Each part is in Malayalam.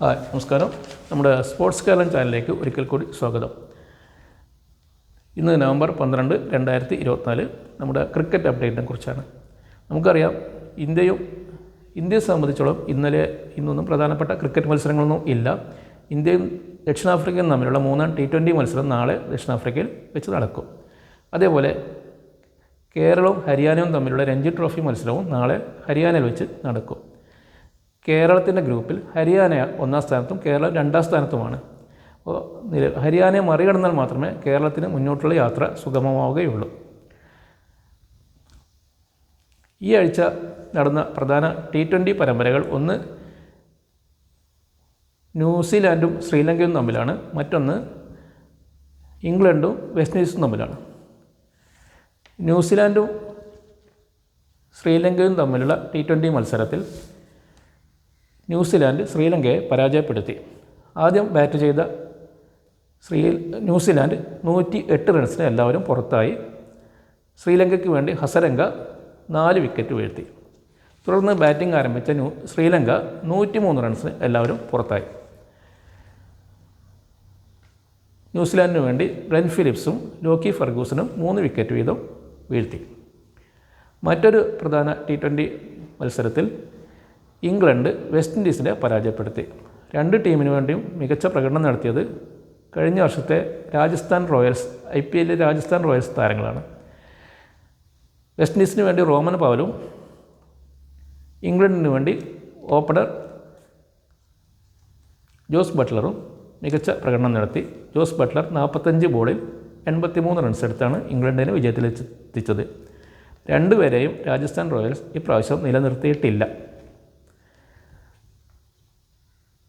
ഹായ് നമസ്കാരം. നമ്മുടെ സ്പോർട്സ് കേരളം ചാനലിലേക്ക് ഒരിക്കൽ കൂടി സ്വാഗതം. ഇന്ന് നവംബർ 12, 2024 നമ്മുടെ ക്രിക്കറ്റ് അപ്ഡേറ്റിനെ കുറിച്ചാണ്. നമുക്കറിയാം ഇന്ത്യയെ സംബന്ധിച്ചോളം ഇന്നൊന്നും പ്രധാനപ്പെട്ട ക്രിക്കറ്റ് മത്സരങ്ങളൊന്നും ഇല്ല. ഇന്ത്യയും ദക്ഷിണാഫ്രിക്കയും തമ്മിലുള്ള 3-ാം T20 മത്സരം നാളെ ദക്ഷിണാഫ്രിക്കയിൽ വെച്ച് നടക്കും. അതേപോലെ കേരളവും ഹരിയാനയും തമ്മിലുള്ള രഞ്ജി ട്രോഫി മത്സരവും നാളെ ഹരിയാനയിൽ വെച്ച് നടക്കും. കേരളത്തിൻ്റെ ഗ്രൂപ്പിൽ ഹരിയാന 1-ാം സ്ഥാനത്തും കേരളം 2-ാം സ്ഥാനത്തുമാണ്. അപ്പോൾ ഹരിയാനയെ മറികടന്നാൽ മാത്രമേ കേരളത്തിന് മുന്നോട്ടുള്ള യാത്ര സുഗമമാവുകയുള്ളൂ. ഈ ആഴ്ച നടന്ന പ്രധാന T20 പരമ്പരകൾ ഒന്ന് ന്യൂസിലാൻഡും ശ്രീലങ്കയും തമ്മിലാണ്, മറ്റൊന്ന് ഇംഗ്ലണ്ടും വെസ്റ്റ് ഇൻഡീസും തമ്മിലാണ്. ന്യൂസിലാൻഡും ശ്രീലങ്കയും തമ്മിലുള്ള T20 മത്സരത്തിൽ ന്യൂസിലാൻഡ് ശ്രീലങ്കയെ പരാജയപ്പെടുത്തി. ആദ്യം ബാറ്റ് ചെയ്ത ന്യൂസിലാൻഡ് 108 റൺസിന് എല്ലാവരും പുറത്തായി. ശ്രീലങ്കയ്ക്ക് വേണ്ടി ഹസരംഗ 4 വിക്കറ്റ് വീഴ്ത്തി. തുടർന്ന് ബാറ്റിംഗ് ആരംഭിച്ച ശ്രീലങ്ക 103 റൺസിന് എല്ലാവരും പുറത്തായി. ന്യൂസിലാൻഡിന് വേണ്ടി ബ്രെൻ ഫിലിപ്സും ലോക്കി ഫെർഗൂസനും 3 വിക്കറ്റ് വീതം വീഴ്ത്തി. മറ്റൊരു പ്രധാന T20 മത്സരത്തിൽ ഇംഗ്ലണ്ട് വെസ്റ്റ് ഇൻഡീസിനെ പരാജയപ്പെടുത്തി. രണ്ട് ടീമിനു വേണ്ടിയും മികച്ച പ്രകടനം നടത്തിയത് കഴിഞ്ഞ വർഷത്തെ Rajasthan Royals IPL Rajasthan Royals താരങ്ങളാണ്. വെസ്റ്റ് ഇൻഡീസിന് വേണ്ടി റോമൻ പവലും ഇംഗ്ലണ്ടിന് വേണ്ടി ഓപ്പണർ ജോസ് ബട്ട്ലറും മികച്ച പ്രകടനം നടത്തി. ജോസ് ബട്ട്ലർ 45 ബോളിൽ 83 റൺസ് എടുത്താണ് ഇംഗ്ലണ്ടിനെ വിജയത്തിലെത്തിച്ചത്. രണ്ടുപേരെയും രാജസ്ഥാൻ റോയൽസ് ഇപ്രാവശ്യം നിലനിർത്തിയിട്ടില്ല.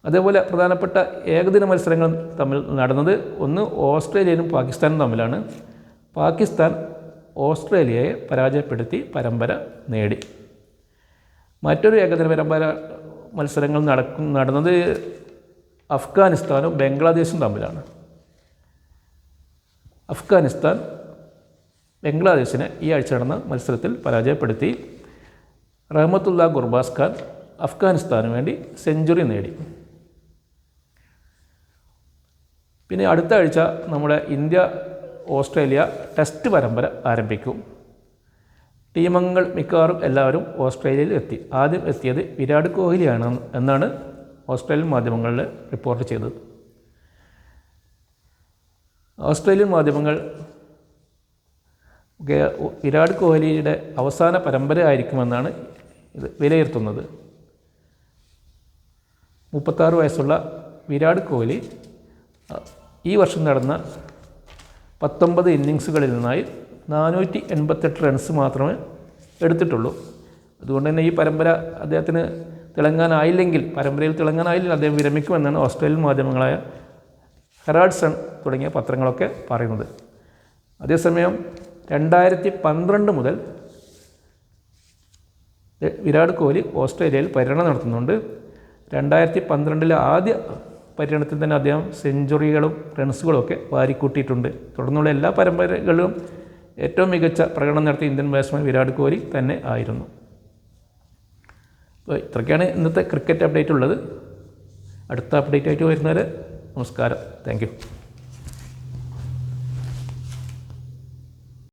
അതേപോലെ പ്രധാനപ്പെട്ട ഏകദിന മത്സരങ്ങൾ തമ്മിൽ നടന്നത് ഒന്ന് ഓസ്ട്രേലിയയും പാകിസ്ഥാനും തമ്മിലാണ്. പാകിസ്ഥാൻ ഓസ്ട്രേലിയയെ പരാജയപ്പെടുത്തി പരമ്പര നേടി. മറ്റൊരു ഏകദിന മത്സരങ്ങൾ നടന്നത് അഫ്ഗാനിസ്ഥാനും ബംഗ്ലാദേശും തമ്മിലാണ്. അഫ്ഗാനിസ്ഥാൻ ബംഗ്ലാദേശിനെ ഈ ആഴ്ച നടന്ന മത്സരത്തിൽ പരാജയപ്പെടുത്തി. റഹ്മത്തുള്ള ഗുർബാസ് ഖാൻ അഫ്ഗാനിസ്ഥാന് വേണ്ടി സെഞ്ചുറി നേടി. പിന്നെ അടുത്ത ആഴ്ച നമ്മുടെ ഇന്ത്യ ഓസ്ട്രേലിയ ടെസ്റ്റ് പരമ്പര ആരംഭിക്കും. ടീമംഗങ്ങൾ മിക്കവാറും എല്ലാവരും ഓസ്ട്രേലിയയിൽ എത്തി. ആദ്യം എത്തിയത് വിരാട് കോഹ്ലിയാണ് എന്നാണ് ഓസ്ട്രേലിയൻ മാധ്യമങ്ങളിൽ റിപ്പോർട്ട് ചെയ്തത്. ഓസ്ട്രേലിയൻ മാധ്യമങ്ങൾ വിരാട് കോഹ്ലിയുടെ അവസാന പരമ്പര ആയിരിക്കുമെന്നാണ് ഇത് വിലയിരുത്തുന്നത്. 36 വയസ്സുള്ള വിരാട് കോഹ്ലി ഈ വർഷം നടന്ന 19 ഇന്നിങ്സുകളിൽ നിന്നായി 488 റൺസ് മാത്രമേ എടുത്തിട്ടുള്ളൂ. അതുകൊണ്ട് തന്നെ ഈ പരമ്പര അദ്ദേഹത്തിന് പരമ്പരയിൽ തിളങ്ങാനായില്ലെങ്കിൽ അദ്ദേഹം വിരമിക്കുമെന്നാണ് ഓസ്ട്രേലിയൻ മാധ്യമങ്ങളായ ഹെറാൾഡ് സൺ തുടങ്ങിയ പത്രങ്ങളൊക്കെ പറയുന്നത്. അതേസമയം 2012 മുതൽ വിരാട് കോഹ്ലി ഓസ്ട്രേലിയയിൽ പര്യടനം നടത്തുന്നുണ്ട്. 2012 ആദ്യ പര്യടനത്തിൽ തന്നെ അദ്ദേഹം സെഞ്ചുറികളും റൺസുകളും ഒക്കെ വാരിക്കൂട്ടിയിട്ടുണ്ട്. തുടർന്നുള്ള എല്ലാ പരമ്പരകളിലും ഏറ്റവും മികച്ച പ്രകടനം നടത്തിയ ഇന്ത്യൻ ബാറ്റ്സ്മാൻ വിരാട് കോഹ്ലി തന്നെ ആയിരുന്നു. അപ്പോൾ ഇത്രയ്ക്കാണ് ഇന്നത്തെ ക്രിക്കറ്റ് അപ്ഡേറ്റ് ഉള്ളത്. അടുത്ത അപ്ഡേറ്റ് ആയിട്ട് വരുന്നവരെ നമസ്കാരം. Thank you.